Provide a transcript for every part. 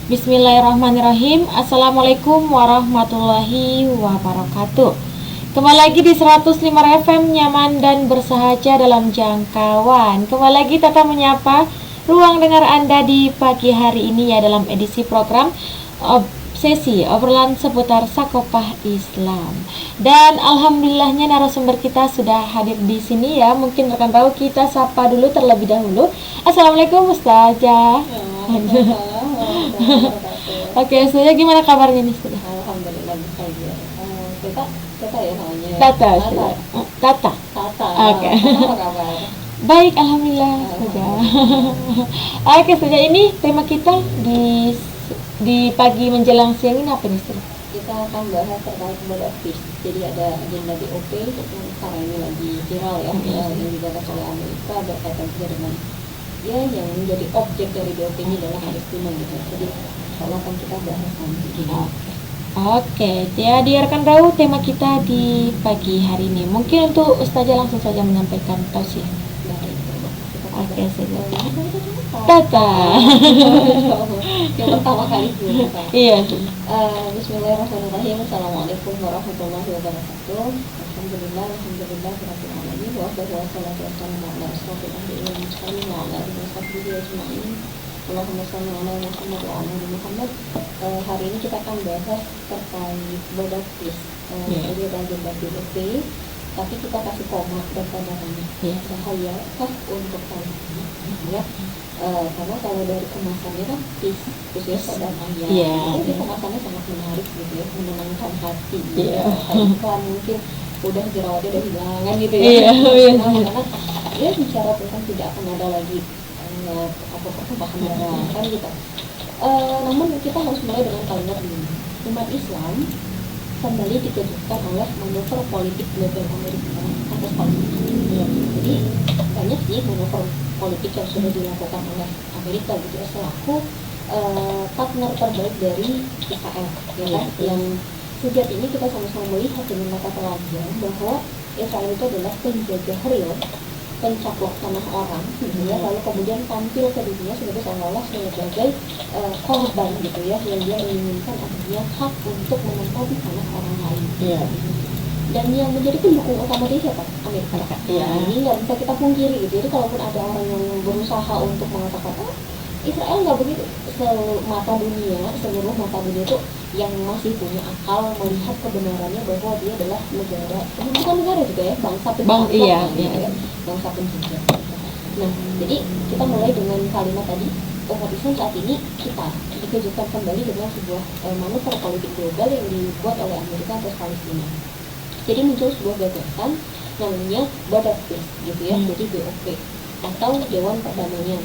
Bismillahirrahmanirrahim. Assalamualaikum warahmatullahi wabarakatuh. Kembali lagi di 105 FM nyaman dan bersahaja dalam jangkauan. Kembali lagi Tata menyapa ruang dengar Anda di pagi hari ini ya dalam edisi program sesi obrolan seputar Sakopah Islam. Dan alhamdulillahnya narasumber kita sudah hadir di sini ya. Mungkin rekan tahu kita sapa dulu terlebih dahulu. Assalamualaikum Ustazah. Oke, Ustazah gimana kabarnya nih Ustazah? Alhamdulillah baik. Tata ya namanya. Tata. Oke. Apa kabar? Baik, alhamdulillah Ustazah. Oke, Ustazah, ini tema kita di pagi menjelang siang ini apa nih Ustazah? Kita akan bahas terkait border peace. Jadi ada agenda BOP yang sekarang ini lagi viral ya, yang digagas oleh Amerika berkaitan juga dengan yang menjadi objek dari BOP ini adalah Palestina gitu. Jadi kalau akan kita bahas nanti. Oke, jadi rekan tahu tema kita di pagi hari ini. Mungkin untuk Ustazah langsung saja menyampaikan tausiah. Oke, saja. Tata. Yang pertama kali dulu. Iya. Bismillahirrahmanirrahim. Assalamualaikum warahmatullahi wabarakatuh. Alhamdulillah rabbil alamin wa wassalatu wassalamu ala asyrofil anbiya'i wal mursalin wa ala alihi washabbihi ajma'in. Allahumma shalli ala Muhammad wa ala ali Muhammad. Hari ini kita akan bahas terkait border peace. Jadi ada agenda BOP, tapi kita kasih koma dan tanda tanya. Bahaya kah untuk Palestina? Ya. Karena kalau dari kemasannya kan peace ya perdamaian. Itu kemasannya sangat menarik gitu ya, menenangkan hati. Iklan mungkin udah jerawatnya udah hilangan gitu ya. Karena dia bicara tentang tidak akan ada lagi pertumpahan darah kan gitu. Namun kita harus mulai dengan kalimat ini. Umat Islam kembali dikejutkan oleh manuver politik global Amerika atas Palestina. Jadi banyak sih manuver politik yang sudah dilakukan oleh Amerika gitu ya, selaku partner terbaik dari Israel ya kan? Yang sejak ini kita sama-sama melihat dengan mata telanjang bahwa Israel itu adalah penjajah real, pencaplok tanah orang gitu ya, lalu kemudian tampil ke dunia seolah-olah sebagai korban gitu ya, yang dia menginginkan adanya hak untuk menempati tanah orang lain. Dan yang menjadi pendukung utama dia siapa? Amerika. Ini nggak bisa kita pungkiri gitu. Jadi kalaupun ada orang yang berusaha untuk mengatakan Israel nggak begitu, seluruh mata dunia itu yang masih punya akal melihat kebenarannya bahwa dia adalah negara, bukan negara juga ya, bangsa penjajah. Bangsa penjajah. Nah, jadi kita mulai dengan kalimat tadi. Umat Islam saat ini kita dikejutkan kembali dengan sebuah manuver politik global yang dibuat oleh Amerika atas Palestina. Jadi muncul sebuah gagasan namanya border peace gitu ya, jadi BOP atau Dewan Perdamaian.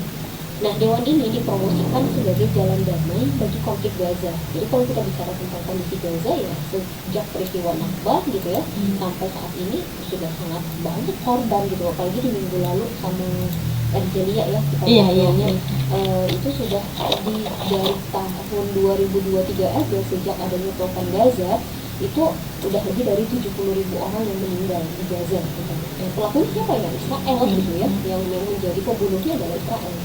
Nah, dewan ini dipromosikan sebagai jalan damai bagi konflik Gaza. Jadi kalau kita bicara tentang kondisi Gaza ya, sejak peristiwa Nakba gitu ya, sampai saat ini sudah sangat banyak korban gitu. Apalagi di minggu lalu sama Erjelia ya, kita itu sudah dari tahun 2023 aja, sejak adanya perang Gaza itu udah lebih dari 70.000 orang yang meninggal di Gaza gitu. Pelakunya siapa ya? Israel gitu ya, yang menjadi pembunuhnya adalah Israel.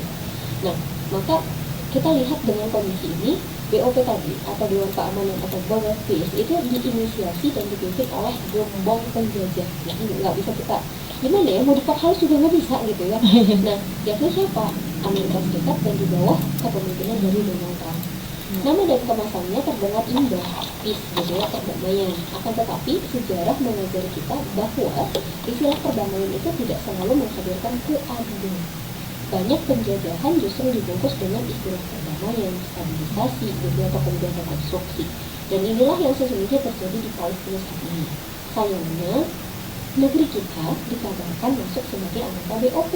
Nah, maka kita lihat dengan kondisi ini, BOP tadi atau Dewan Keamanan atau Border Peace itu diinisiasi dan dipimpin oleh gelombang penjajah. Jadi nggak bisa kita gimana ya, mau diperhalus juga nggak bisa gitu ya. Nah, yang siapa? Amerika Serikat dan di bawah kepemimpinan dari Donald Trump. Nama dan kemasannya terdengar indah, peace gitu ya, perdamaian. Akan tetapi sejarah mengajari kita bahwa istilah perdamaian itu tidak selalu menghadirkan keadilan. Banyak penjajahan justru dibungkus dengan istilah perdamaian, stabilisasi, gitu, atau kemudian rekonstruksi. Dan inilah yang sesungguhnya terjadi di Palestina saat ini. Sayangnya, negeri kita dikabarkan masuk sebagai anggota BOP.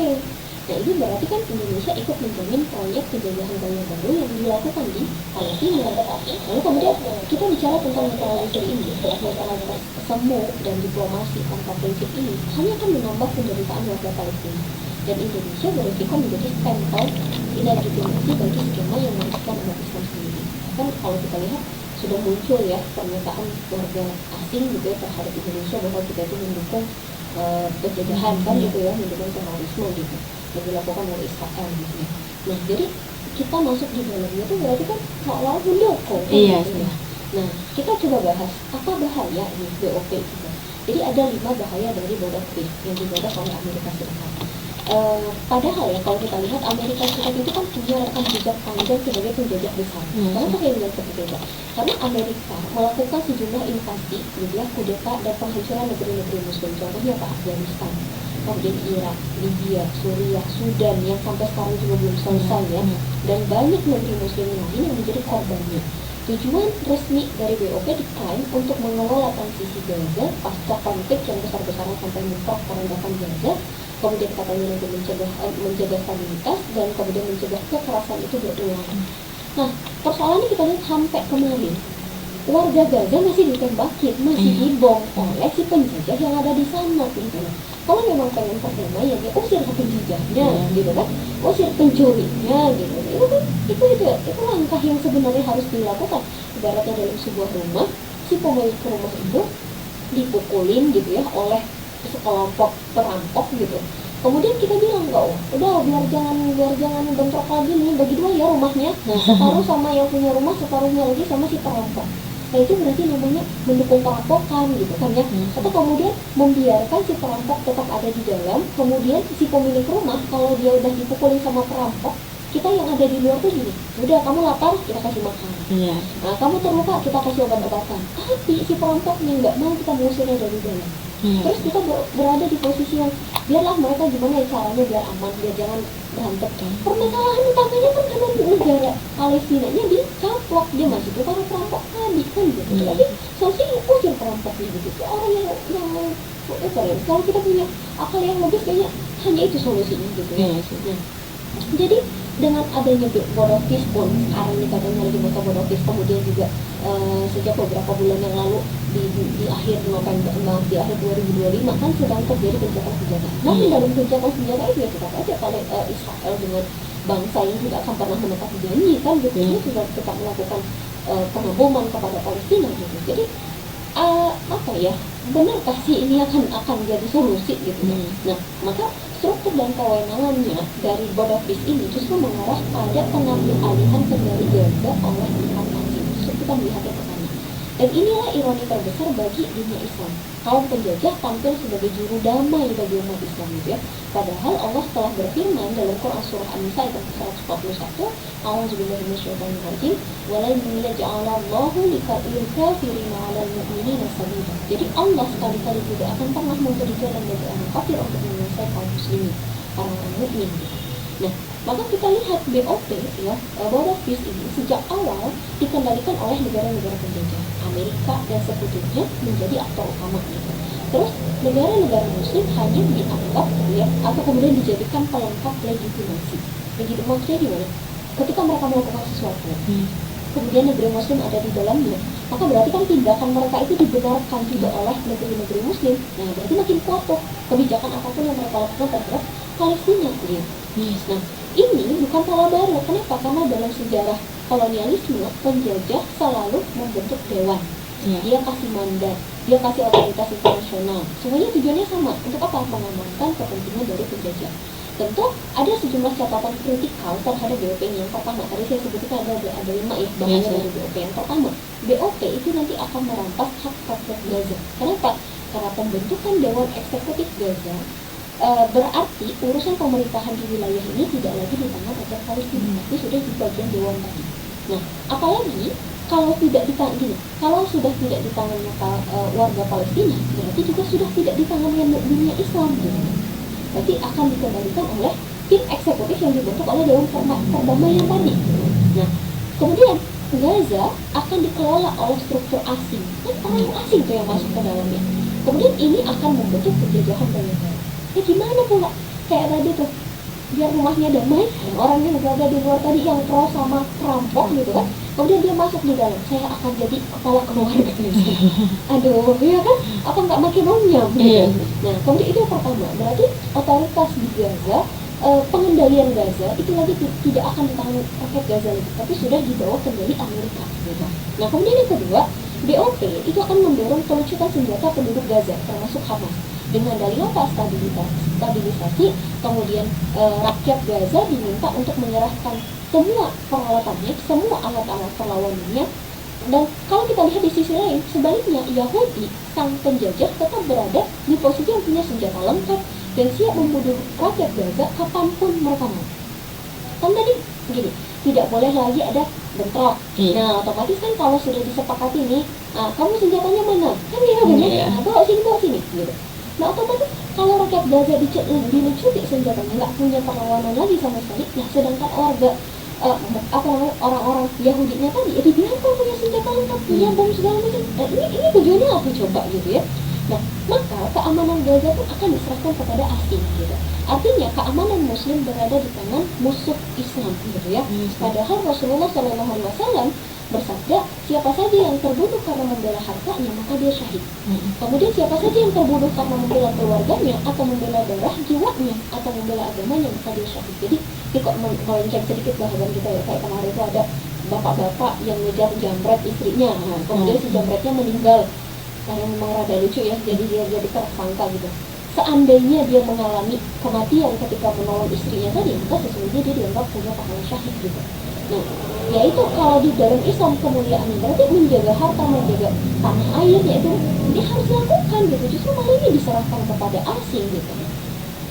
Nah, ini berarti kan Indonesia ikut menjamin proyek penjajahan gaya baru yang dilakukan di Palestina. Lalu kemudian kita bicara tentang netralisasi ini, netralitas semu dan diplomasi tanpa prinsip ini hanya akan menambah penderitaan warga Palestina. Dan Indonesia berisiko menjadi stempel ilegitimasi bagi skema yang merugikan umat Islam sendiri. Kan kalau kita lihat sudah muncul ya pernyataan warga asing juga terhadap Indonesia bahwa kita itu mendukung penjajahan kan gitu ya, mendukung terorisme gitu yang dilakukan oleh Israel gitu. Nah, jadi kita masuk di dalamnya itu berarti kan seolah-olah mendukung. Iya gitu sih. ya. Nah, kita coba bahas apa bahaya nih BOP gitu. Jadi ada 5 bahaya dari Board of Peace yang digagas oleh Amerika Serikat. Padahal ya kalau kita lihat Amerika Serikat itu kan punya rekam jejak panjang sebagai penjajah besar. Kenapa saya bilang seperti itu? Karena Amerika melakukan sejumlah invasi, gitu ya, kudeta dan penghancuran negeri-negeri Muslim. Contohnya apa? Afghanistan, kemudian Irak, Libya, Suriah, Sudan yang sampai sekarang juga belum selesai ya, dan banyak negeri Muslim lain yang menjadi korbannya. Tujuan resmi dari BOP diklaim untuk mengelola transisi Gaza pasca konflik yang besar-besaran sampai mutlak perombakan Gaza, kemudian katanya nanti menjaga stabilitas dan kemudian mencegah kekerasan itu berulang. Nah, persoalannya kita lihat sampai kemarin warga Gaza masih ditembakin, masih dibom oleh si penjajah yang ada di sana gitu. Kalau memang pengen perdamaian ya usir penjajahnya gitu kan, usir pencurinya gitu. Itu langkah yang sebenarnya harus dilakukan. Ibaratnya dalam sebuah rumah, si pemilik rumah itu dipukulin gitu ya oleh sekelompok perampok gitu. Kemudian kita bilang enggak, udah biar jangan bentrok lagi nih, bagi dua ya rumahnya. Separuh sama yang punya rumah, separuhnya lagi sama si perampok. Nah itu berarti namanya mendukung perampokan gitu kan ya. Atau kemudian membiarkan si perampok tetap ada di dalam, kemudian si pemilik rumah kalau dia udah dipukulin sama perampok, kita yang ada di luar tuh gini, udah kamu lapar kita kasih makan, nah kamu terluka kita kasih obat-obatan. Tapi si perampoknya nggak mau, kita mengusirnya dari dalam. Terus kita berada di posisi yang biarlah mereka gimana ya caranya biar aman, biar jangan berantem. Permasalahan utamanya kan karena negara Palestinanya dicaplok, dia masih tuh para perampok tadi kan gitu. Jadi solusinya usir perampoknya gitu. Orang yang kalau kita punya akal yang logis kayaknya hanya itu solusinya gitu ya. Nah, jadi dengan adanya Board of Peace pun sekarang ini katanya lagi buka Board of Peace, kemudian juga sejak beberapa bulan yang lalu di akhir November, di akhir 2025 kan sedang terjadi gencatan senjata. Namun dalam gencatan senjata itu ya tetap aja kalau Israel dengan bangsa yang tidak akan pernah menepati janji kan gitu, dia sudah tetap melakukan pengeboman kepada Palestina gitu. Jadi apa ya, benarkah sih ini akan jadi solusi gitu ya? Nah, maka struktur dan kewenangannya dari Board of Peace ini justru mengarah pada pengambil alihan kendali Gaza oleh pihak asing. Justru kita melihatnya ke sana. Dan inilah ironi terbesar bagi dunia Islam. Kaum penjajah tampil sebagai juru damai bagi umat Islam gitu ya. Padahal Allah telah berfirman dalam Quran surah An-Nisa ayat 141, A'udzubillahi minasyaitonir rajim, "Walan yaj'alallahu lil-kafirina 'alal mu'minina sabila." Jadi Allah sekali-kali tidak akan pernah memberi jalan bagi orang kafir untuk menguasai kaum muslimin, orang-orang mukmin. Nah, maka kita lihat BOP ya, Board of Peace ini sejak awal dikendalikan oleh negara-negara penjajah. Amerika dan sekutunya menjadi aktor utama gitu. Terus negara-negara muslim hanya dianggap ya, atau kemudian dijadikan pelengkap legitimasi. Legitimasinya gimana? Ketika mereka melakukan sesuatu, kemudian negeri muslim ada di dalamnya, maka berarti kan tindakan mereka itu dibenarkan juga oleh negeri-negeri muslim. Nah, berarti makin kuat tuh kebijakan apapun yang mereka lakukan terhadap Palestina gitu. Nah, ini bukan pola baru. Kenapa? Karena dalam sejarah kolonialisme, penjajah selalu membentuk dewan. Dia kasih mandat, dia kasih otoritas internasional. Semuanya tujuannya sama. Untuk apa? Mengamankan kepentingan dari penjajah. Tentu ada sejumlah catatan kritikal terhadap BOP ini. Yang pertama, tadi saya sebutkan ada 5 ya bahaya dari BOP. Yang pertama, BOP itu nanti akan merampas hak rakyat Gaza. Kenapa? Karena pembentukan Dewan Eksekutif Gaza berarti urusan pemerintahan di wilayah ini tidak lagi di tangan rakyat Palestina, tapi sudah di bagian dewan tadi. Nah, apalagi kalau tidak di tangan gini, kalau sudah tidak di tangannya warga Palestina, berarti juga sudah tidak di tangannya dunia Islam gitu. Berarti akan dikendalikan oleh tim eksekutif yang dibentuk oleh Dewan Perdamaian tadi. Nah, kemudian Gaza akan dikelola oleh struktur asing, kan orang asing tuh yang masuk ke dalamnya. Kemudian ini akan membentuk penjajahan banyak negara. Ya gimana pula kayak tadi tuh, biar rumahnya damai, orangnya negara di luar tadi yang pro sama perampok gitu kan, kemudian dia masuk di dalam, saya akan jadi kepala keluarga. Aduh, ya kan, apa nggak makin runyam gitu. Nah, kemudian itu yang pertama, berarti otoritas di Gaza, pengendalian Gaza itu lagi tidak akan di tangan rakyat Gaza lagi, tapi sudah di bawah kendali Amerika gitu. Nah, kemudian yang kedua, BOP itu akan mendorong pelucutan senjata penduduk Gaza, termasuk Hamas. Dengan dalih apa? Stabilisasi, kemudian rakyat Gaza diminta untuk menyerahkan semua peralatannya, semua alat-alat perlawanannya. Dan kalau kita lihat di sisi lain, sebaliknya Yahudi, sang penjajah, tetap berada di posisi yang punya senjata lengkap dan siap membunuh rakyat Gaza kapanpun mereka mau. Kan tadi gini, tidak boleh lagi ada bentrok. Nah, otomatis kan kalau sudah disepakati nih, kamu senjatanya mana? Kan dia benar, bawa sini, gitu. Nah, otomatis kalau rakyat Gaza dilucuti senjatanya, nggak punya perlawanan lagi sama sekali. Nah, sedangkan warga orang-orang Yahudinya tadi dibiarkan punya senjata lengkap, punya bom segala macam. Nah, ini tujuannya apa coba gitu ya? Nah, maka keamanan Gaza pun akan diserahkan kepada asing gitu. Artinya keamanan Muslim berada di tangan musuh Islam gitu ya. Padahal Rasulullah SAW bersabda, siapa saja yang terbunuh karena membela hartanya maka dia syahid. Kemudian siapa saja yang terbunuh karena membela keluarganya atau membela darah jiwanya atau membela agamanya maka dia syahid. Jadi ini kok melenceng sedikit bahasan kita ya, kayak kemarin itu ada bapak-bapak yang ngejar jambret istrinya, kemudian si jambretnya meninggal. Nah, yang memang rada lucu ya, jadi dia jadi tersangka gitu. Seandainya dia mengalami kematian ketika menolong istrinya tadi, maka sesungguhnya dia dianggap punya pahala syahid gitu. Nah, yaitu kalau di dalam Islam kemuliaan berarti menjaga harta, menjaga tanah airnya itu dia harus lakukan gitu. Justru malah ini diserahkan kepada asing gitu.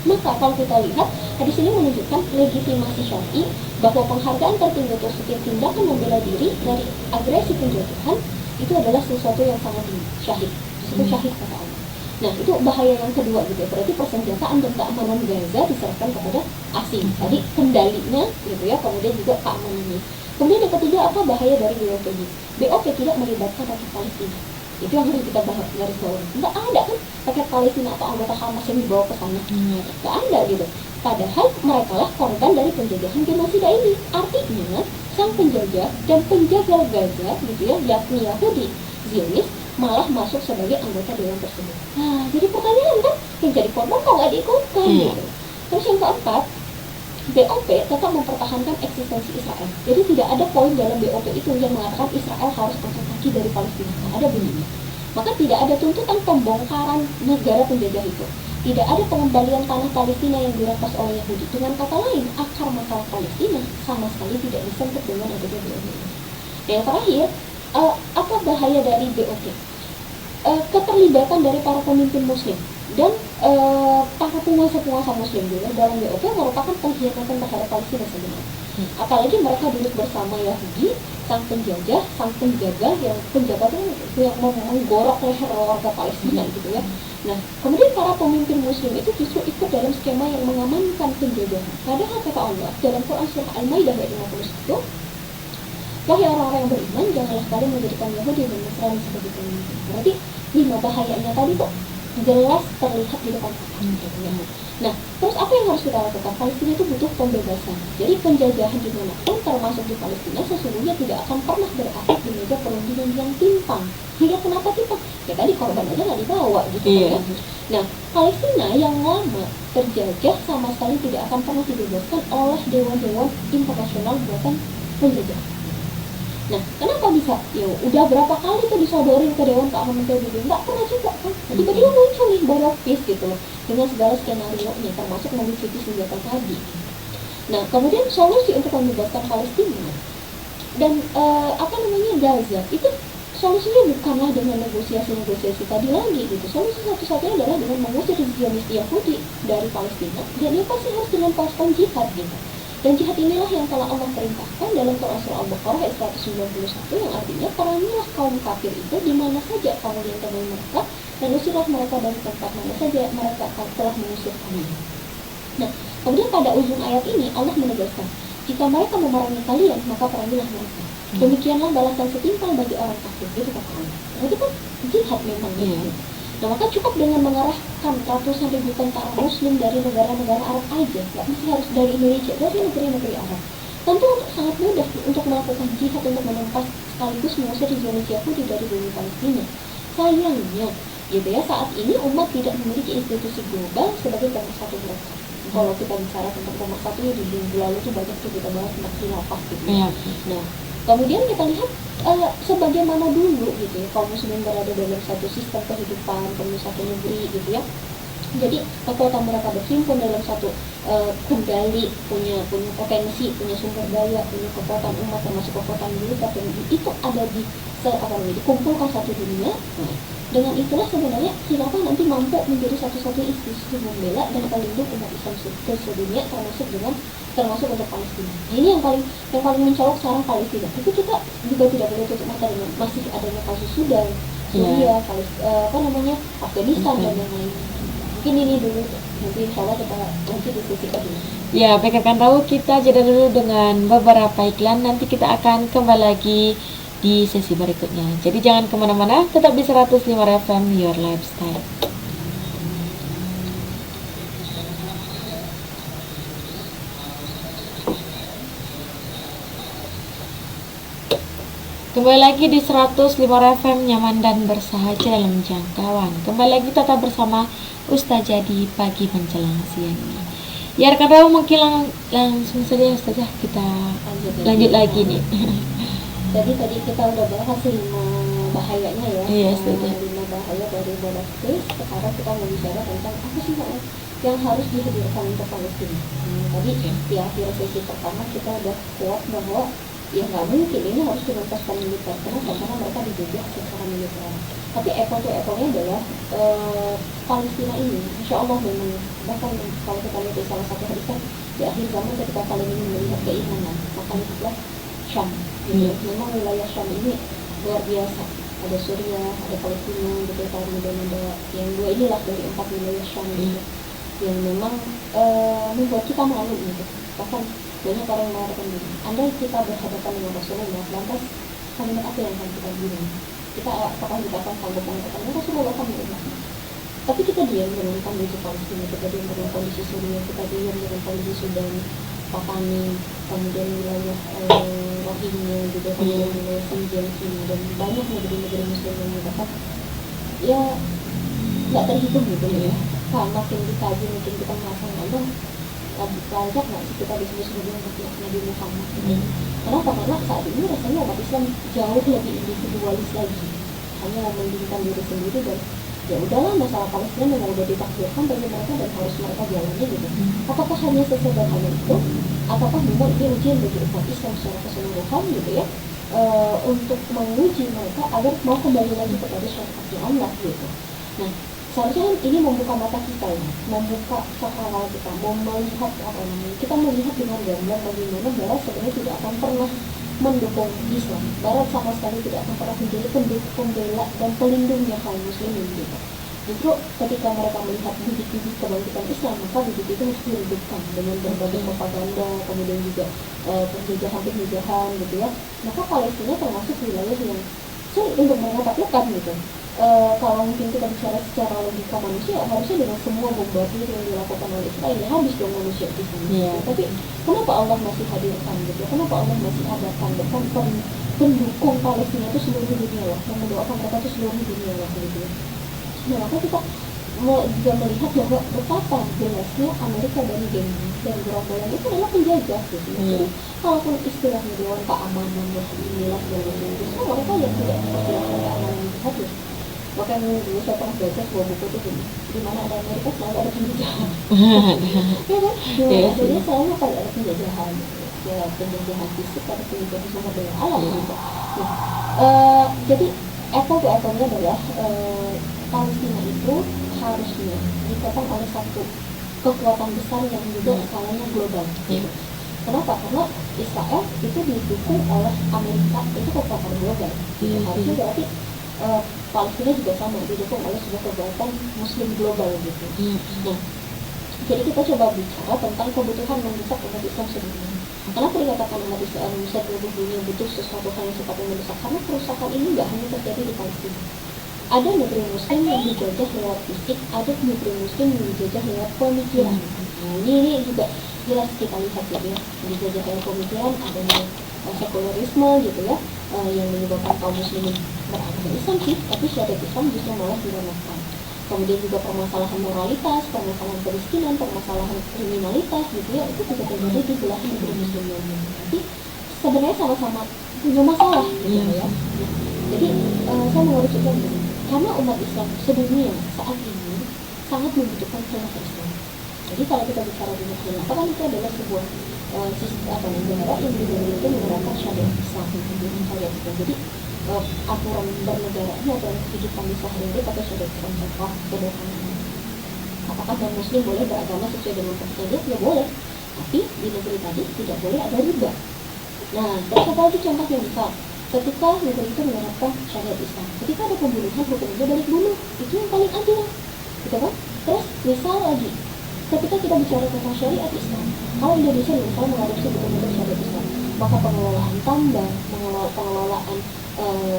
Maka kalau kita lihat hadis ini menunjukkan legitimasi syar'i bahwa penghargaan tertinggi untuk setiap tindakan membela diri dari agresi penjajahan itu adalah sesuatu yang sangat tinggi, syahid. Itu syahid kata Allah. Nah, itu bahaya yang kedua gitu ya. Berarti persenjataan dan keamanan Gaza diserahkan kepada asing. Tadi kendalinya gitu ya, kemudian juga keamanannya. Kemudian yang ketiga, apa bahaya dari BOP ini? BOP tidak melibatkan rakyat Palestina. Itu yang harus kita bahas garis bawah. Nggak ada kan rakyat Palestina atau anggota Hamas yang dibawa ke sana. Nggak ada gitu. Padahal mereka lah korban dari penjajahan genosida ini. Artinya sang penjajah dan penjagal Gaza gitu ya, yakni Yahudi Zionis, malah masuk sebagai anggota dewan tersebut. Nah, jadi pertanyaan kan, yang jadi korban kok nggak diikutkan gitu. Terus yang keempat, BOP tetap mempertahankan eksistensi Israel. Jadi tidak ada poin dalam BOP itu yang mengatakan Israel harus angkat kaki dari Palestina. Nah, ada bunyinya. Maka tidak ada tuntutan pembongkaran negara penjajah itu. Tidak ada pengembalian tanah Palestina yang dirampas oleh Yahudi. Dengan kata lain, akar masalah Palestina sama sekali tidak disentuh dengan adanya BOP ini. Yang terakhir, apa bahaya dari BOP? Keterlibatan dari para pemimpin Muslim dan para penguasa-penguasa Muslim juga dalam BOP merupakan pengkhianatan terhadap Palestina sebenarnya. Apalagi mereka duduk bersama Yahudi, sang penjajah, sang penjaga yang penjaga itu yang menggorok leher warga Palestina gitu ya. Nah, kemudian para pemimpin Muslim itu justru ikut dalam skema yang mengamankan penjajahan. Padahal kata Allah dalam Quran surah Al-Maidah ayat 51, wahai orang-orang yang beriman, janganlah kalian menjadikan Yahudi dan Nasrani sebagai pemimpin. Berarti 5 bahayanya tadi kok jelas terlihat di depan mata. Nah, terus apa yang harus kita lakukan? Palestina itu butuh pembebasan. Jadi penjajahan dimanapun, termasuk di Palestina, sesungguhnya tidak akan pernah berakhir di meja perundingan yang timpang. Hingga kenapa timpang? Ya tadi korban aja nggak dibawa gitu kan. Nah, Palestina yang lama terjajah sama sekali tidak akan pernah dibebaskan oleh dewan-dewan internasional buatan penjajah. Nah, kenapa bisa? Ya udah berapa kali tuh disodorin ke Dewan Keamanan PBB, nggak pernah juga kan? Tiba-tiba muncul nih border peace gitu loh, dengan segala skenario-nya, termasuk melucuti senjata tadi. Nah, kemudian solusi untuk membebaskan Palestina dan Gaza itu solusinya bukanlah dengan negosiasi tadi lagi gitu. Solusi satu-satunya adalah dengan mengusir Zionis Yahudi dari Palestina, dan dia pasti harus dengan pasukan jihad gitu. Dan jihad inilah yang telah Allah perintahkan dalam Quran surah Al-Baqarah ayat 191, yang artinya perangilah kaum kafir itu di mana saja kamu yang temui mereka, dan usirlah mereka dari tempat mana saja mereka telah mengusir kamu. Nah, kemudian pada ujung ayat ini Allah menegaskan, jika mereka memerangi kalian maka perangilah mereka. Demikianlah balasan setimpal bagi orang kafir. Itu kata Allah. Berarti kan jihad memang gitu. Nah, maka cukup dengan mengarahkan ratusan ribu tentara Muslim dari negara-negara Arab aja, nggak mesti harus dari Indonesia, dari negeri-negeri Arab. Tentu sangat mudah untuk melakukan jihad untuk menumpas sekaligus mengusir Zionis Yahudi dari bumi Palestina. Sayangnya, gitu ya, saat ini umat tidak memiliki institusi global sebagai pemersatu mereka. Kalau kita bicara tentang pemersatu ya, di minggu lalu tuh banyak tuh kita bahas tentang khilafah gitu. Nah, kemudian kita lihat sebagaimana dulu gitu ya, kaum muslimin berada dalam satu sistem kehidupan, penuh satu negeri gitu ya. Jadi kekuatan mereka berhimpun dalam satu kendali, punya potensi, punya sumber daya, punya kekuatan umat, termasuk kekuatan militer, dan itu ada di dikumpulkan satu dunia. Dengan itulah sebenarnya khilafah nanti mampu menjadi satu-satunya institusi membela dan pelindung umat Islam sedunia, termasuk untuk Palestina. Ini yang paling mencolok sekarang Palestina. Tapi kita juga tidak boleh tutup mata dengan masih adanya kasus Sudan, Syria, Afghanistan dan yang lainnya. Mungkin ini dulu, nanti insya Allah kita nanti diskusikan dulu. Ya, pikirkan tahu, kita jeda dulu dengan beberapa iklan. Nanti kita akan kembali lagi di sesi berikutnya. Jadi jangan kemana-mana, tetap di 105 FM Your Lifestyle. Kembali lagi di 105 FM, nyaman dan bersahaja dalam jangkauan. Kembali lagi tetap bersama Ustazah di pagi menjelang siang ini. Ya rekan-rekan, mungkin langsung saja Ustazah kita lanjut lagi nih. Jadi tadi kita udah bahas 5 bahayanya ya. Iya, Ustazah. 5 bahaya dari monarkis. Sekarang kita mau bicara tentang apa sih yang harus dihadirkan untuk Palestina. Tadi di akhir sesi pertama kita udah kuat bahwa ya nggak mungkin ini harus dituntaskan militer. Kenapa? Karena mereka dijajah secara militer. Tapi apple-nya adalah Palestina ini, insya Allah memang, bahkan kalau kita lihat di salah satu hadis kan di akhir zaman ketika kalian ingin melihat keimanan, maka lihatlah Syam. Memang wilayah Syam ini luar biasa. Ada Suriah, ada Palestina, gitu, kemudian ada yang dua inilah dari 4 wilayah Syam gitu, yang memang membuat kita malu gitu. Bahkan banyak orang yang mengatakan begini, andai kita berhadapan dengan Rasulullah, lantas kalimat apa yang akan kita bilang? Apakah kita akan sanggup mengatakan Rasulullah kami umat? Tapi kita diam dengan kondisi Palestina, kita diam dengan kondisi Suriah, kita diam dengan kondisi Sudan, Patani, kemudian wilayah Rohingya juga, kemudian wilayah Xinjiang dan banyak negeri-negeri Muslim yang mengatakan ya nggak terhitung gitu ya. Makin dikaji, makin kita merasa Allah layak nggak sih kita disebut sebagai umat Nabi Muhammad. Kenapa? Karena saat ini rasanya umat Islam jauh lebih individualis lagi, hanya mementingkan diri sendiri, dan ya udahlah, masalah Palestina memang udah ditakdirkan bagi mereka dan harus mereka jalani gitu. Apakah hanya sesederhana itu, ataukah memang ini ujian bagi umat Islam secara keseluruhan gitu ya, untuk menguji mereka agar mau kembali lagi kepada syariat Allah gitu. Nah, seharusnya ini membuka mata kita ya, membuka cakrawala kita, melihat kita melihat dengan gamblang bagaimana Barat sebenarnya tidak akan pernah mendukung Islam. Barat sama sekali tidak akan pernah menjadi pendukung, pembela dan pelindungnya kaum muslimin gitu. Justru ketika mereka melihat bibit-bibit kebangkitan Islam, maka bibit itu harus diredupkan dengan berbagai propaganda, kemudian juga penjajahan gitu ya. Maka Palestina termasuk wilayah yang sulit untuk mereka taklukkan gitu. Kalau mungkin kita bicara secara logika manusia, harusnya dengan semua bombardir yang dilakukan oleh Israel habis dong manusia di sana. Tapi kenapa Allah masih hadirkan gitu? Kenapa Allah masih adakan bahkan pendukung Palestina itu seluruh dunia lah, yang mendoakan mereka itu seluruh dunia lah gitu. Nah, maka kita juga melihat bahwa betapa jelasnya Amerika dan gerombolan itu adalah penjajah gitu. Jadi kalaupun istilahnya Dewan Keamanan inilah justru mereka yang tidak seperti Dewan Keamanan itu hadir. Bahkan dulu saya pernah baca sebuah buku itu di mana ada Amerika selalu ada penjajahan. Ya kan? Jadi selalu akan ada penjajahan. Ya, penjajahan fisik, ada penjajahan sumber daya alam gitu. Nah, jadi apple-nya adalah Palestina itu harusnya ditopang oleh satu kekuatan besar yang juga skalanya global. Kenapa? Karena Israel itu didukung oleh Amerika, itu kekuatan global. Harusnya berarti Palestina juga sama, didukung oleh sebuah kekuatan Muslim global gitu. Nah, jadi kita coba bicara tentang kebutuhan mendesak umat Islam sedunia. Kenapa dikatakan umat Islam seluruh dunia butuh sesuatu hal yang sifatnya mendesak? Karena kerusakan ini nggak hanya terjadi di Palestina. Ada negeri Muslim yang dijajah lewat fisik, ada negeri Muslim yang dijajah lewat pemikiran. Nah, ini juga jelas kita lihat gitu ya, dijajah lewat pemikiran, adanya sekularisme gitu ya, yang menyebabkan kaum muslimin beragama Islam sih, tapi syariat Islam justru malah dilemahkan. Kemudian juga permasalahan moralitas, permasalahan kemiskinan, permasalahan kriminalitas gitu ya, itu juga terjadi di belahan negeri Muslim lainnya. Jadi sebenarnya sama-sama punya masalah gitu ya. Jadi saya mau merucukkan karena umat Islam sedunia saat ini sangat membutuhkan khilafah Islam. Jadi kalau kita bicara tentang khilafah kan itu adalah sebuah negara yang itu menerapkan syariat Islam, syariat Islam. Jadi aturan bernegaranya atau kehidupan di sehari-hari pakai syariat Islam. Contoh sederhana, apakah non muslim boleh beragama sesuai dengan kepercayaan? Ya boleh, tapi di negeri tadi tidak boleh ada riba. Nah, dan satu lagi contoh yang misal, ketika negeri itu menerapkan syariat Islam, ketika ada pembunuhan, hukumnya balik bunuh, itu yang paling adil, gitu kan? Terus misal lagi, ketika kita bicara tentang syariat Islam, kalau Indonesia misalnya mengadopsi betul-betul syariat Islam, maka pengelolaan tambang, pengelolaan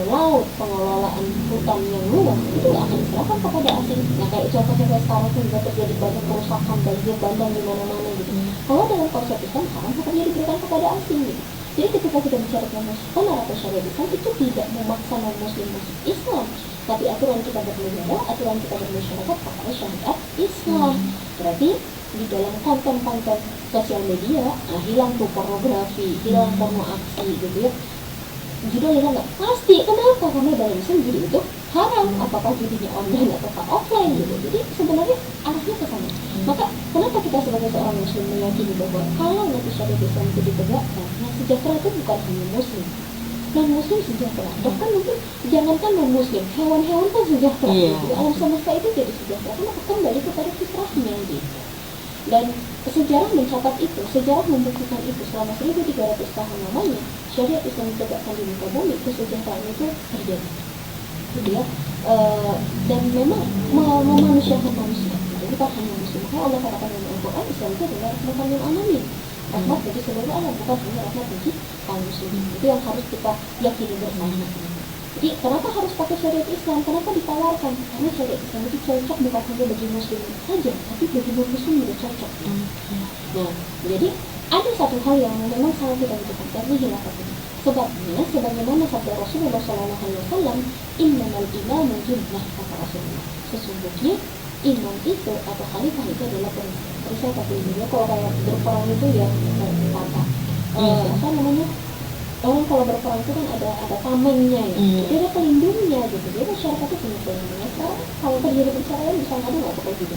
laut, pengelolaan hutan yang luas itu nggak akan diserahkan kepada asing. Nah, kayak contohnya kayak sekarang itu juga terjadi banyak kerusakan, banjir bandang di mana-mana gitu. Kalau dalam konsep Islam, haram hukumnya diberikan kepada asing gitu. Jadi ketika kita bicara tentang penerapan syariat Islam itu tidak memaksa non-muslim masuk Islam, tapi aturan kita bernegara, aturan kita bermasyarakat pakai syariat Islam. Berarti di dalam konten-konten sosial media, hilang tuh pornografi, hilang porno aksi gitu ya. Judul hilang nggak? Pasti. Kenapa? Karena dalam Islam judi itu haram. Apakah judinya online atau offline gitu. Jadi sebenarnya arahnya ke sana. Maka kenapa kita sebagai seorang muslim meyakini bahwa kalau nanti syariat Islam itu ditegakkan, nah sejahtera itu bukan hanya muslim, non muslim sejahtera. Bahkan mungkin jangankan non muslim, hewan-hewan kan sejahtera. Gitu. Alam semesta itu jadi sejahtera. Karena kembali kepada fitrahnya gitu. Dan sejarah mencatat itu, sejarah membuktikan itu selama 1300 tahun lamanya syariat Islam ditegakkan di muka bumi, kesejahteraan itu terjadi. Gitu ya. Dan memang memanusiakan manusia. Jadi bukan hanya muslim. Makanya Allah katakan dalam Al-Quran, Islam itu adalah rahmatan lil alamin. Rahmat bagi seluruh alam, bukan hanya rahmat bagi kaum muslimin. Itu yang harus kita yakini bersama. Jadi kenapa harus pakai syariat Islam? Kenapa ditawarkan? Karena syariat Islam itu cocok bukan hanya bagi muslim saja, tapi bagi non-muslim juga cocok. Nah, jadi ada satu hal yang memang sangat kita butuhkan, yakni khilafah ini. Sebabnya, sebagaimana sabda Rasulullah SAW, innamal imamu junnah, kata Rasulullah. Sesungguhnya imam itu atau khalifah itu adalah perisai. Perisai tapi ini kalau kayak berperang itu ya kata apa namanya? Orang kalau berperang itu kan ada tamengnya ya, dia ada pelindungnya gitu. Dia masyarakat itu punya pelindungnya. Sekarang kalau terjadi perceraian misalnya ada nggak pakai gitu?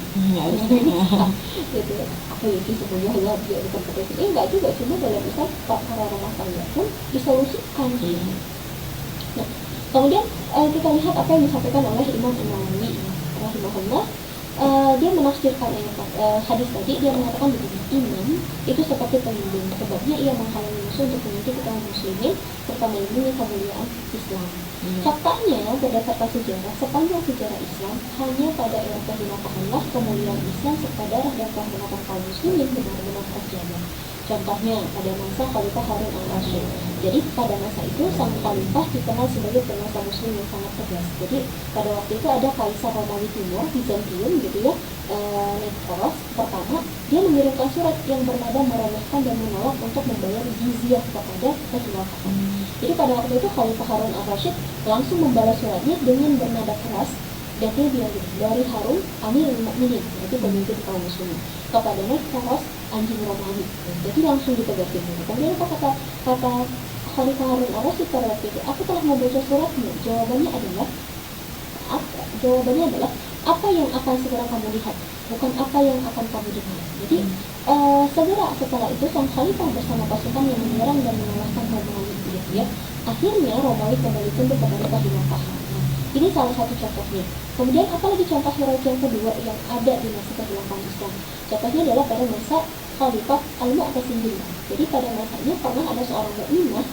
Gitu ya. Apa itu semuanya lah dia bukan pakai gitu? Enggak juga, cuma dalam misal perkara rumah tangga pun disolusikan. Nah, kemudian kita lihat apa yang disampaikan oleh Imam Nawawi rahimahullah. Dia menafsirkan hadis tadi, dia mengatakan begini, imam itu seperti pelindung, sebabnya ia menghalangi musuh untuk mengikuti kaum muslimin serta melindungi kemuliaan Islam. Faktanya berdasarkan sejarah, sepanjang sejarah Islam hanya pada era kekhilafah kemuliaan Islam serta darah dan kehormatan kaum muslimin benar-benar terjaga. Contohnya pada masa Khalifah Harun al-Rasyid. Jadi pada masa itu sang khalifah dikenal sebagai penguasa muslim yang sangat tegas. Jadi pada waktu itu ada Kaisar Romawi Timur, Bizantium gitu ya, Nikos pertama, dia mengirimkan surat yang bernada meremehkan dan menolak untuk membayar jizyah kepada kekhilafan. Jadi pada waktu itu Khalifah Harun al-Rasyid langsung membalas suratnya dengan bernada keras. Dan dia bilang dari Harun Amirul Mukminin, itu pemimpin kaum muslimin, kepada Nikos anjing Romawi. Jadi langsung ditegaskan. Kemudian kata Khalifah Harun al-Rasyid pada waktu itu, aku telah membaca suratmu. Jawabannya adalah apa yang akan segera kamu lihat, bukan apa yang akan kamu dengar. Jadi segera setelah itu sang Khalifah bersama pasukan yang menyerang dan mengalahkan Romawi. Ya. Akhirnya Romawi kembali tunduk kepada kekhilafan. Ini salah satu contohnya. Kemudian apalagi contoh heroik yang kedua yang ada di masa kekhilafan Islam? Contohnya adalah pada masa Khalifah Al-Mu'tasim billah. Jadi pada masanya pernah ada seorang mukminah,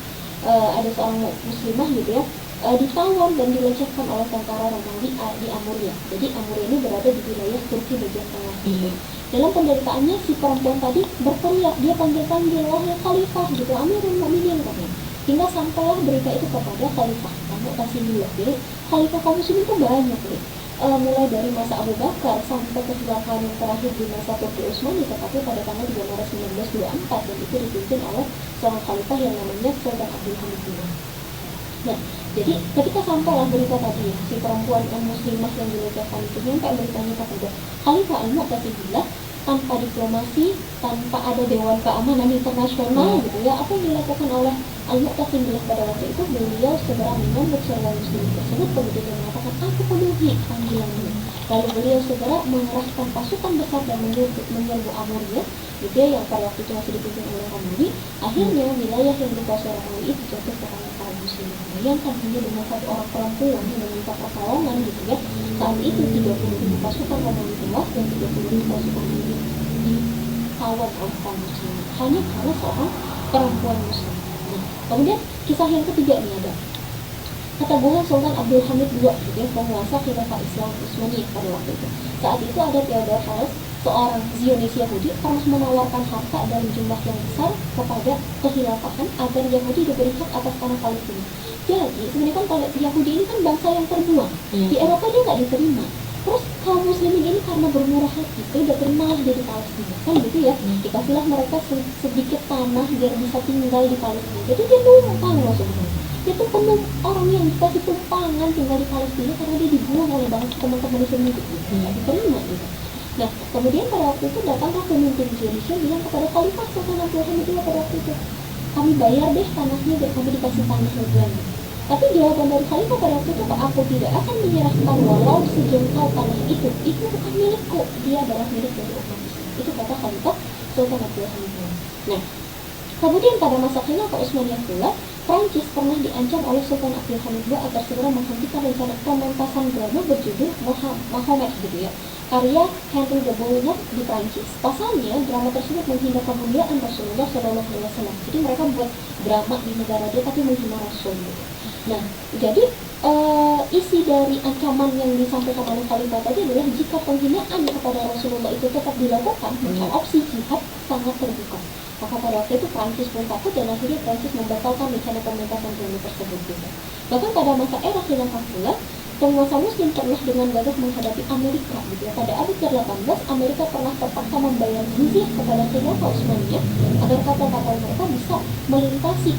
ada seorang muslimah gitu ya, ditawan dan dilecehkan oleh tentara Romawi di Amuria. Jadi Amuria ini berada di wilayah Turki bagian tengah. Dalam penderitaannya si perempuan tadi berteriak, dia panggil-panggil, wahai Khalifah gitu, Amirul Mukminin katanya. Hingga sampailah berita itu kepada Khalifah Al-Mu'tasim billah. Jadi Khalifah kaum muslimin itu banyak nih. Mulai dari masa Abu Bakar sampai kekhilafan yang terakhir di masa Turki Utsmani, tetapi pada tanggal 3 Maret 1924, dan itu dipimpin oleh seorang khalifah yang namanya Sultan Abdul Hamid II. Nah, jadi ketika sampailah berita tadi ya, si perempuan muslimah yang dilecehkan itu sampai beritanya kepada Khalifah Al-Mu'tasim billah, tanpa diplomasi, tanpa ada Dewan Keamanan Internasional gitu ya, apa yang dilakukan oleh Al-Mu'tasim billah pada waktu itu, beliau segera menyambut seorang muslim tersebut, kemudian mengatakan, aku penuhi panggilan ini. Lalu beliau segera mengerahkan pasukan besar dan menyerbu Amuria, gitu ya, yang pada waktu itu masih dipimpin oleh Romawi. Akhirnya wilayah yang dikuasai Romawi itu jatuh ke tangan kaum muslimin. Bayangkan hanya dengan satu orang perempuan yang meminta pertolongan, gitu ya. Saat itu 30.000 pasukan Romawi tewas dan 30.000 pasukan muslim ditawan oleh kaum muslimin hanya karena seorang perempuan muslim. Nah, kemudian kisah yang ketiga ini ada keteguhan Sultan Abdul Hamid II, gitu ya, penguasa khilafah Islam Utsmaniyah pada waktu itu. Saat itu ada Theodor Herzl, seorang Zionis Yahudi, pernah menawarkan harta dalam jumlah yang besar kepada kekhilafahan agar Yahudi diberi hak atas tanah Palestina. Jadi sebenarnya kan kalau Yahudi ini kan bangsa yang terbuang, di Eropa dia nggak diterima. Terus kaum muslimin ini karena bermurah hati, udah terimalah dia di Palestina, kan gitu ya. Dikasihlah mereka sedikit tanah biar bisa tinggal di Palestina. Jadi dia numpang loh sebenarnya. Itu penuh orang yang dikasih tumpangan tinggal di Palestina karena dia dibuang oleh bangsa teman-teman Islam itu, nggak diterima gitu. Nah, kemudian pada waktu itu datanglah pemimpin Indonesia bilang kepada Khalifah Sultan Abdul Hamid II pada waktu itu, kami bayar deh tanahnya dan kami dikasih tanah lagi. Tapi jawaban dari Khalifah pada waktu itu, aku tidak akan menyerahkan walau sejengkal tanah itu bukan milikku, dia adalah milik dari umat Islam. Itu kata Khalifah Sultan Abdul Hamid II. Nah, kemudian pada masa khilafah Utsmaniyah pula, Prancis pernah diancam oleh Sultan Abdul Hamid II agar segera menghentikan rencana pementasan drama berjudul Mahomet, gitu ya, karya Henry de Boulonnais di Prancis. Pasalnya drama tersebut menghina kemuliaan Rasulullah SAW. Jadi mereka buat drama di negara dia tapi menghina Rasul, gitu. Nah, jadi isi dari ancaman yang disampaikan oleh Khalifah tadi adalah jika penghinaan kepada Rasulullah itu tetap dilakukan, maka opsi jihad sangat terbuka. Maka pada waktu itu Prancis pun takut dan akhirnya Prancis membatalkan rencana pementasan drama tersebut juga. Bahkan pada masa era khilafah pula, penguasa muslim pernah dengan gagah menghadapi Amerika, gitu ya. Pada abad ke-18, Amerika pernah terpaksa membayar jizyah kepada khilafah Utsmaniyah agar kapal-kapal mereka bisa melintasi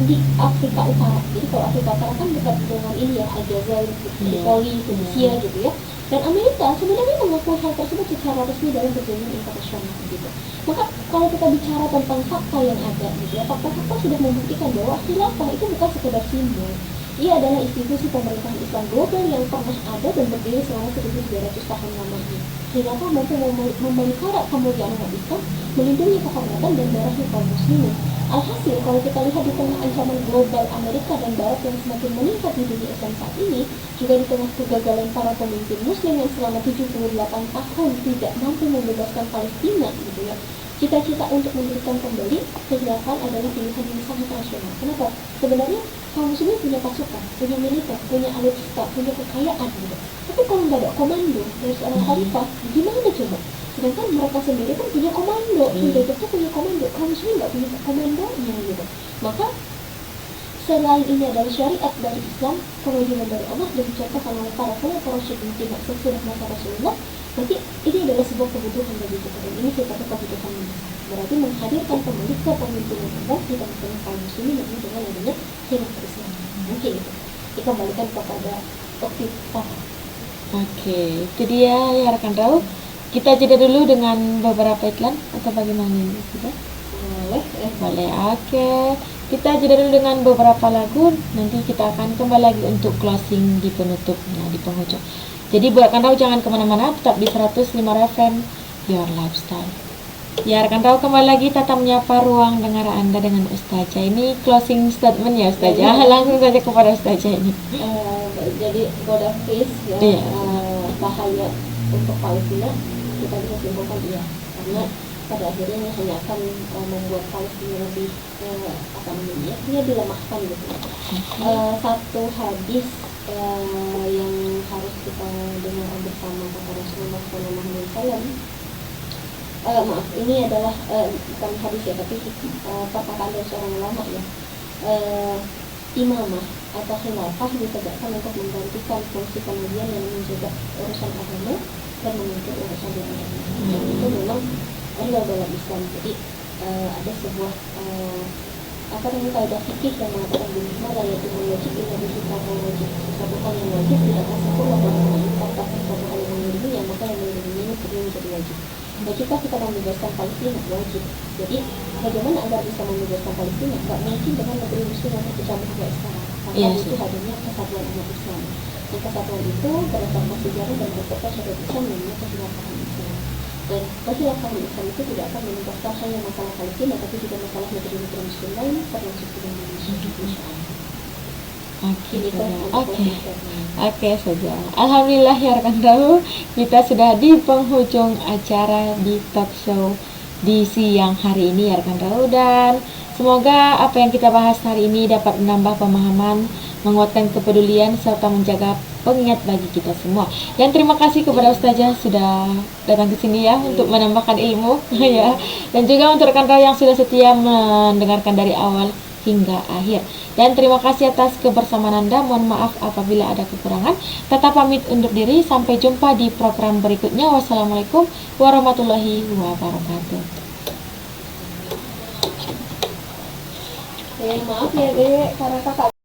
di Afrika Utara. Jadi kalau Afrika Utara kan dekat dengan ini ya, Aljazair, Tripoli, Tunisia, gitu ya. Dan Amerika sebenarnya mengakui hal tersebut secara resmi dalam perjanjian internasional, gitu. Maka kalau kita bicara tentang fakta yang ada, gitu ya, fakta-fakta sudah membuktikan bahwa khilafah itu bukan sekedar simbol. Ia adalah institusi pemerintahan Islam global yang pernah ada dan berdiri selama 1.200 tahun lamanya. Khilafah mampu memelihara kemuliaan umat Islam, melindungi kehormatan dan darahnya kaum muslimin. Alhasil, kalau kita lihat di tengah ancaman global Amerika dan Barat yang semakin meningkat di dunia Islam saat ini, juga di tengah kegagalan para pemimpin Muslim yang selama 78 tahun tidak mampu membebaskan Palestina, gitu ya, cita-cita untuk mendirikan kembali kekhilafan adalah pilihan yang sangat rasional. Kenapa? Sebenarnya kaum muslimin punya pasukan, punya militer, punya alutsista, punya kekayaan, gitu. Tapi kalau nggak ada komando dari seorang khalifah, gimana coba? Sedangkan mereka sendiri kan punya komando, Hidayat itu punya komando, kaum muslimin nggak punya komandonya, gitu. Maka selain ini adalah syariat dari Islam, kewajiban dari Allah dan dicontohkan oleh para khulafaur rasyidin tidak sesudah masa Rasulullah, berarti ini adalah sebuah kebutuhan bagi kita, dan ini satu kebutuhan yang besar. Berarti menghadirkan kembali kepemimpinan Allah di tengah-tengah kaum muslimin yang dengan adanya khilafah Islam. Mungkin itu kembalikan kepada topik pertama. Oke, itu dia ya rekan Rau. Kita jeda dulu dengan beberapa iklan atau bagaimana ini sudah? Boleh. Oke. Kita jeda dulu dengan beberapa lagu. Nanti kita akan kembali lagi untuk closing di penutupnya, di penghujung. Jadi buat rekan Rau jangan kemana-mana, tetap di 105 FM Your Lifestyle. Ya rekan Rau, kembali lagi Tata menyapa ruang dengar Anda dengan Ustazah. Ini closing statement ya Ustazah. Langsung saja kepada Ustazah ini. Jadi God of Peace ya, bahaya untuk Palestina kita bisa simpulkan iya, karena pada akhirnya hanya akan membuat Palestina lebih dia dilemahkan, gitu. Satu hadis yang harus kita dengar bersama kata Rasulullah SAW. Maaf, ini adalah bukan hadis ya, tapi perkataan dari seorang ulama ya. Imamah atau khilafah ditegakkan untuk menggantikan fungsi kemudian yang menjaga urusan agama dan memimpin urusan dunia. Itu memang real dalam Islam. Jadi ada sebuah kaidah fikih yang mengatakan bagaimana yaitu wajib itu sesuatu wajib, sesuatu hal yang wajib tidak akan sempurna tanpa sesuatu hal yang melindungi, maka yang melindungi ini perlu menjadi wajib. Jika kita membebaskan Palestina wajib. Jadi bagaimana agar bisa membebaskan Palestina? Tidak mungkin dengan negeri muslim yang terpecah belah sekarang. Karena itu adanya kesatuan umat Islam. Yang kesatuan itu berdasarkan sejarah dan berkata sudah bisa namanya kekhilafan Islam. Dan kekhilafan Islam itu tidak akan menuntaskan hanya masalah Palestina, tapi juga masalah negeri-negeri Muslim lain termasuk di Indonesia. Insyaallah. Oke saja. Alhamdulillah ya rekan tahu, kita sudah di penghujung acara di talk show di siang hari ini ya rekan tahu, dan semoga apa yang kita bahas hari ini dapat menambah pemahaman, menguatkan kepedulian serta menjaga pengingat bagi kita semua. Dan terima kasih kepada Ustazah sudah datang ke sini ya untuk menambahkan ilmu ya. Dan juga untuk rekan tahu yang sudah setia mendengarkan dari awal hingga akhir. Dan terima kasih atas kebersamaan Anda. Mohon maaf apabila ada kekurangan. Tetap pamit undur diri. Sampai jumpa di program berikutnya. Wassalamualaikum warahmatullahi wabarakatuh. Maaf ya Dek, karena kakak